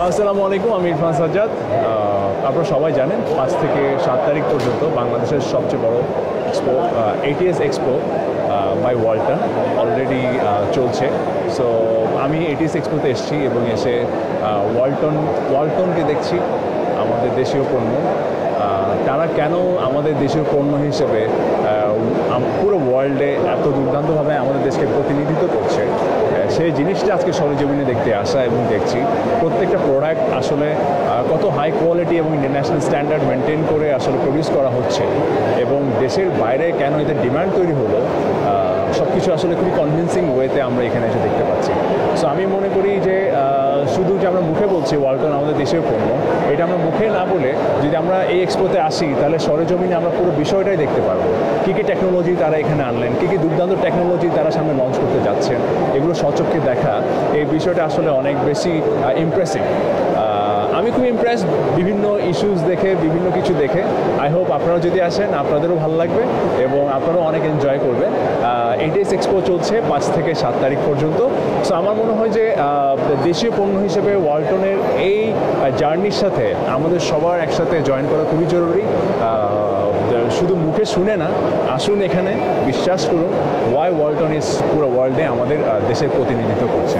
আসসালামু আলাইকুম, আমি ইরফান সাজ্জাদ। আপনারা সবাই জানেন 5 থেকে 7 তারিখ পর্যন্ত বাংলাদেশের সবচেয়ে বড় expo ATS expo by Walton already চলছে। সো আমি ATS এক্সপোতে এসেছি এবং এসে ওয়ালটনকে দেখছি, আমাদের দেশীয় পণ্য। তারা কেন আমাদের দেশীয় পণ্য হিসেবে পুরো ওয়ার্ল্ডে এত দুর্দান্তভাবে আমাদের দেশকে প্রতিনিধিত্ব করছে, সেই জিনিসটা আজকে সরেজমিনে দেখতে আসা এবং দেখছি প্রত্যেকটা প্রোডাক্ট আসলে কত হাই কোয়ালিটি এবং ইন্টারন্যাশনাল স্ট্যান্ডার্ড মেনটেন করে আসলে প্রডিউস করা হচ্ছে এবং দেশের বাইরে কেন এদের ডিমান্ড তৈরি হলো, সব কিছু আসলে খুবই কনভিন্সিং ওয়েতে আমরা এখানে এসে দেখতে পাচ্ছি। সো আমি মনে করি যে শুধু যে আমরা মুখে বলছি ওয়ালটন আমাদের দেশের পণ্য, এটা আমরা মুখে না বলে যদি আমরা এই এক্সপোতে আসি তাহলে সরেজমিনে আমরা পুরো বিষয়টাই দেখতে পারবো। কী কী টেকনোলজি তারা এখানে আনলেন, কী কী দুর্দান্ত টেকনোলজি তারা সামনে লঞ্চ করতে যাচ্ছেন, এগুলো সচক্ষে দেখা, এই বিষয়টা আসলে অনেক বেশি ইমপ্রেসিভ। আমি খুব ইমপ্রেসড বিভিন্ন ইস্যুস দেখে, বিভিন্ন কিছু দেখে। আই হোপ আপনারা যদি আসেন আপনাদেরও ভালো লাগবে এবং আপনারাও অনেক এনজয় করবেন। ATS এক্সপো চলছে 5 থেকে 7 তারিখ পর্যন্ত। সো আমার মনে হয় যে দেশীয় পণ্য হিসেবে ওয়ালটনের এই জার্নির সাথে আমাদের সবার একসাথে জয়েন করা খুবই জরুরি। শুধু মুখে শুনে না, আসুন এখানে, বিশ্বাস করুন, ওয়ালটন ইজ পুরো ওয়ার্ল্ডে আমাদের দেশের প্রতিনিধিত্ব করছে।